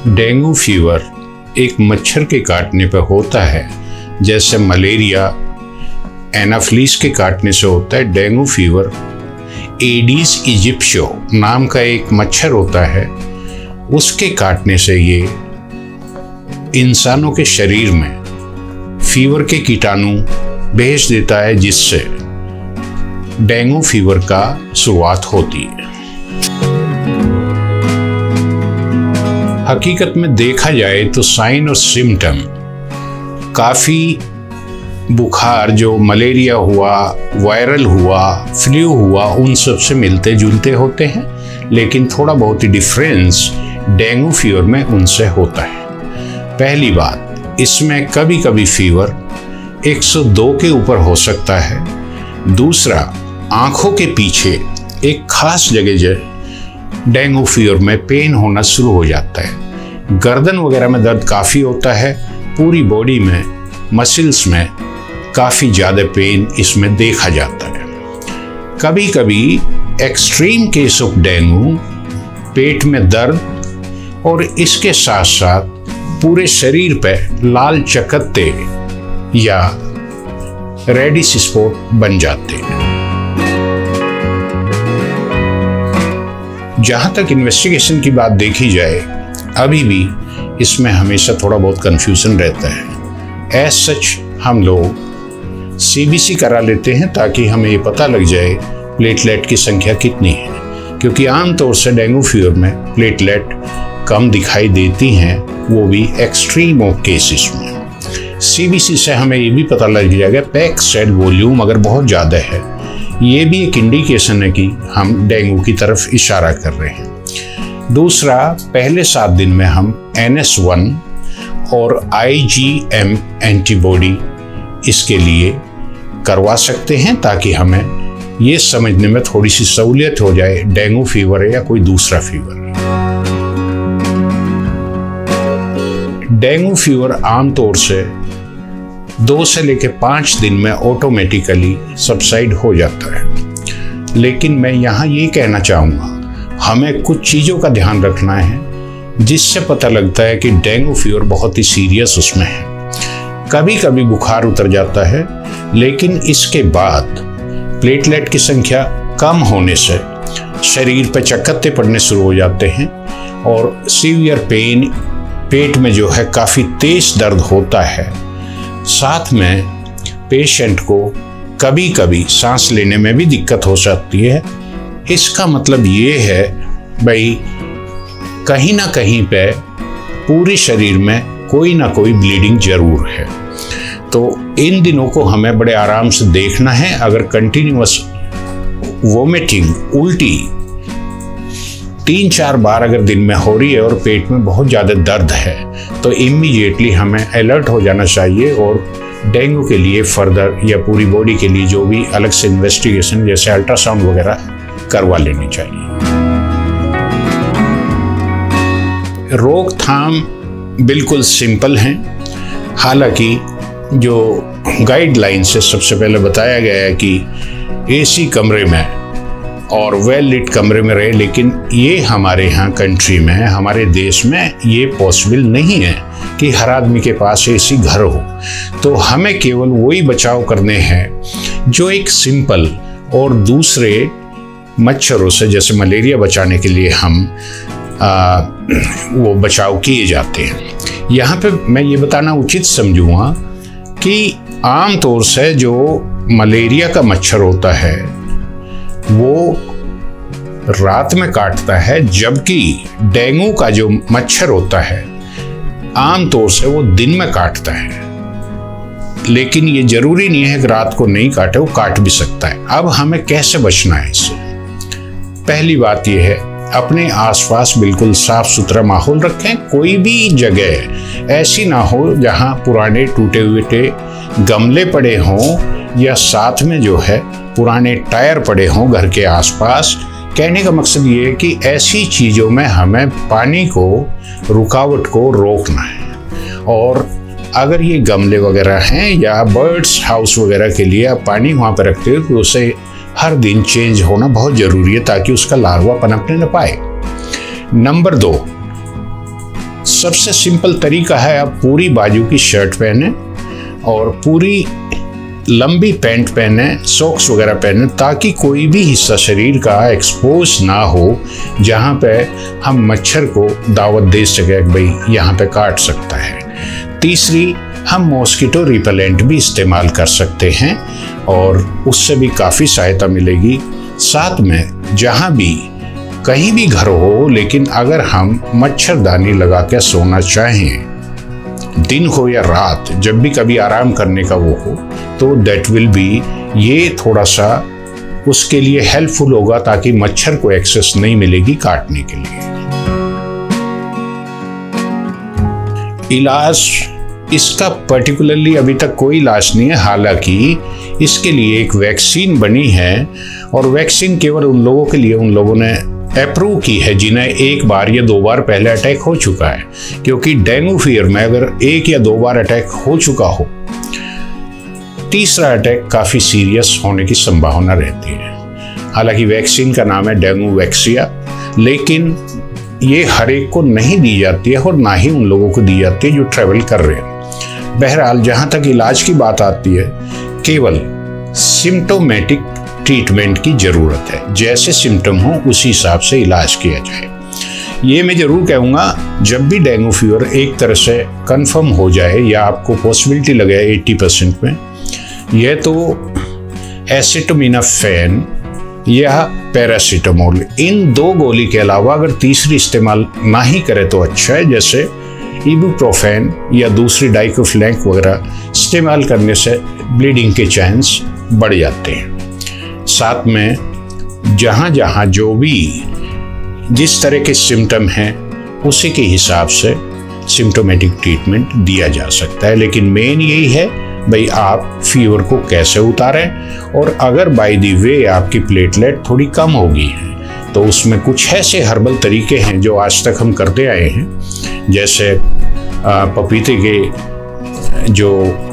Dengue fever एक मच्छर के काटने पर होता है, जैसे मलेरिया एनाफ्लीज के काटने से होता है। डेंगू फीवर एडिस इजिप्शियो नाम का एक मच्छर होता है, उसके काटने से ये इंसानों के शरीर में फीवर के कीटाणु भेज देता है, जिससे डेंगू फीवर का शुरुआत होती है। हकीकत में देखा जाए तो साइन और सिम्टम काफ़ी बुखार जो मलेरिया हुआ, वायरल हुआ, फ्लू हुआ, उन सब से मिलते जुलते होते हैं, लेकिन थोड़ा बहुत ही डिफरेंस डेंगू फीवर में उनसे होता है। पहली बात, इसमें कभी कभी फीवर 102 के ऊपर हो सकता है। दूसरा, आंखों के पीछे एक खास जगह डेंगू फीवर में पेन होना शुरू हो जाता है। गर्दन वगैरह में दर्द काफ़ी होता है। पूरी बॉडी में मसल्स में काफ़ी ज़्यादा पेन इसमें देखा जाता है। कभी कभी एक्सट्रीम केस ऑफ डेंगू पेट में दर्द और इसके साथ साथ पूरे शरीर पर लाल चकत्ते या रेडिश स्पॉट बन जाते हैं। जहाँ तक इन्वेस्टिगेशन की बात देखी जाए, अभी भी इसमें हमेशा थोड़ा बहुत कन्फ्यूजन रहता है। एज सच हम लोग सीबीसी करा लेते हैं ताकि हमें ये पता लग जाए प्लेटलेट की संख्या कितनी है, क्योंकि आमतौर से डेंगू फीवर में प्लेटलेट कम दिखाई देती हैं, वो भी एक्सट्रीम ऑफ केसेस में। सीबीसी से हमें ये भी पता लग जाएगा पैक सेल वॉल्यूम अगर बहुत ज़्यादा है, ये भी एक इंडिकेशन है कि हम डेंगू की तरफ इशारा कर रहे हैं। दूसरा, पहले 7 दिन में हम NS1 और IgM एंटीबॉडी इसके लिए करवा सकते हैं, ताकि हमें ये समझने में थोड़ी सी सहूलियत हो जाए डेंगू फीवर है या कोई दूसरा फीवर। डेंगू फीवर आमतौर से 2 से लेकर 5 दिन में ऑटोमेटिकली सबसाइड हो जाता है, लेकिन मैं यहाँ ये कहना चाहूँगा, हमें कुछ चीज़ों का ध्यान रखना है जिससे पता लगता है कि डेंगू फीवर बहुत ही सीरियस उसमें है। कभी कभी बुखार उतर जाता है, लेकिन इसके बाद प्लेटलेट की संख्या कम होने से शरीर पर चकत्ते पड़ने शुरू हो जाते हैं और सीवियर पेन, पेट में जो है काफ़ी तेज दर्द होता है। साथ में पेशेंट को कभी कभी सांस लेने में भी दिक्कत हो सकती है। इसका मतलब ये है भाई, कहीं ना कहीं पे पूरे शरीर में कोई ना कोई ब्लीडिंग जरूर है। तो इन दिनों को हमें बड़े आराम से देखना है। अगर कंटिन्यूअस वोमिटिंग, उल्टी 3-4 बार अगर दिन में हो रही है और पेट में बहुत ज़्यादा दर्द है, तो इमीडिएटली हमें अलर्ट हो जाना चाहिए और डेंगू के लिए फर्दर या पूरी बॉडी के लिए जो भी अलग से इन्वेस्टिगेशन जैसे अल्ट्रासाउंड वगैरह करवा लेनी चाहिए। रोकथाम बिल्कुल सिंपल है। हालांकि जो गाइडलाइन से सबसे पहले बताया गया है कि एसी कमरे में और वेल लिट कमरे में रहे, लेकिन ये हमारे यहाँ कंट्री में, हमारे देश में ये पॉसिबल नहीं है कि हर आदमी के पास एसी घर हो। तो हमें केवल वही बचाव करने हैं जो एक सिंपल, और दूसरे मच्छरों से जैसे मलेरिया बचाने के लिए हम वो बचाव किए जाते हैं। यहाँ पे मैं ये बताना उचित समझूँगा कि आम तौर से जो मलेरिया का मच्छर होता है वो रात में काटता है, जबकि डेंगू का जो मच्छर होता है आम तौर से वो दिन में काटता है। लेकिन ये जरूरी नहीं है कि रात को नहीं काटे, वो काट भी सकता है। अब हमें कैसे बचना है इससे? पहली बात ये है, अपने आसपास बिल्कुल साफ सुथरा माहौल रखें। कोई भी जगह ऐसी ना हो जहां पुराने टूटे हुए गमले पड़े हों या साथ में जो है पुराने टायर पड़े हों घर के आसपास। कहने का मकसद ये है कि ऐसी चीज़ों में हमें पानी को, रुकावट को रोकना है। और अगर ये गमले वगैरह हैं या बर्ड्स हाउस वगैरह के लिए आप पानी वहाँ पर रखते हो, तो उसे हर दिन चेंज होना बहुत ज़रूरी है ताकि उसका लार्वा पनपने न पाए। नंबर 2, सबसे सिंपल तरीका है, आप पूरी बाजू की शर्ट पहने और पूरी लंबी पैंट पहने, सॉक्स वगैरह पहने, ताकि कोई भी हिस्सा शरीर का एक्सपोज ना हो जहाँ पे हम मच्छर को दावत दे सके कि भाई यहाँ पे काट सकता है। तीसरी, हम मॉस्किटो रिपेलेंट भी इस्तेमाल कर सकते हैं और उससे भी काफ़ी सहायता मिलेगी। साथ में जहाँ भी कहीं भी घर हो, लेकिन अगर हम मच्छरदानी लगा के सोना चाहें, दिन हो या रात, जब भी कभी आराम करने का वो हो, तो दैट विल बी, ये थोड़ा सा उसके लिए हेल्पफुल होगा, ताकि मच्छर को एक्सेस नहीं मिलेगी काटने के लिए। इलाज, इसका पर्टिकुलरली अभी तक कोई इलाज नहीं है, हालांकि इसके लिए एक वैक्सीन बनी है और वैक्सीन केवल उन लोगों के लिए, उन लोगों ने अप्रूव की है जिन्हें 1 बार या 2 बार पहले अटैक हो चुका है, क्योंकि डेंगू फीवर में अगर 1 या 2 बार अटैक हो चुका हो, तीसरा अटैक काफ़ी सीरियस होने की संभावना रहती है। हालांकि वैक्सीन का नाम है डेंगू वैक्सिया, लेकिन ये हर एक को नहीं दी जाती है और ना ही उन लोगों को दी जाती है जो ट्रैवल कर रहे हैं। बहरहाल, जहाँ तक इलाज की बात आती है, केवल सिम्टोमेटिक ट्रीटमेंट की ज़रूरत है। जैसे सिम्टम हो उसी हिसाब से इलाज किया जाए। ये मैं ज़रूर कहूँगा, जब भी डेंगू फीवर एक तरह से कंफर्म हो जाए या आपको पॉसिबिलिटी लगे 80% में, यह तो एसिटामिनोफेन या पैरासीटामोल, इन 2 गोली के अलावा अगर तीसरी इस्तेमाल ना ही करे तो अच्छा है, जैसे इबुप्रोफेन या दूसरी डाइक्लोफिनेक वगैरह इस्तेमाल करने से ब्लीडिंग के चांस बढ़ जाते हैं। साथ में जहाँ जहाँ जो भी जिस तरह के सिम्टम हैं, उसी के हिसाब से सिम्टोमेटिक ट्रीटमेंट दिया जा सकता है। लेकिन मेन यही है भाई, आप फीवर को कैसे उतारें, और अगर बाय द वे आपकी प्लेटलेट थोड़ी कम हो गई है, तो उसमें कुछ ऐसे हर्बल तरीके हैं जो आज तक हम करते आए हैं। जैसे पपीते के जो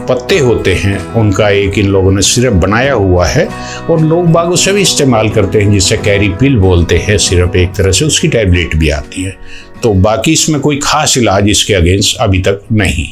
पत्ते होते हैं, उनका एक इन लोगों ने सिरप बनाया हुआ है और लोग बाग उसे भी इस्तेमाल करते हैं, जिसे कैरी पिल बोलते हैं। सिरप एक तरह से, उसकी टैबलेट भी आती है। तो बाकी इसमें कोई खास इलाज इसके अगेंस्ट अभी तक नहीं।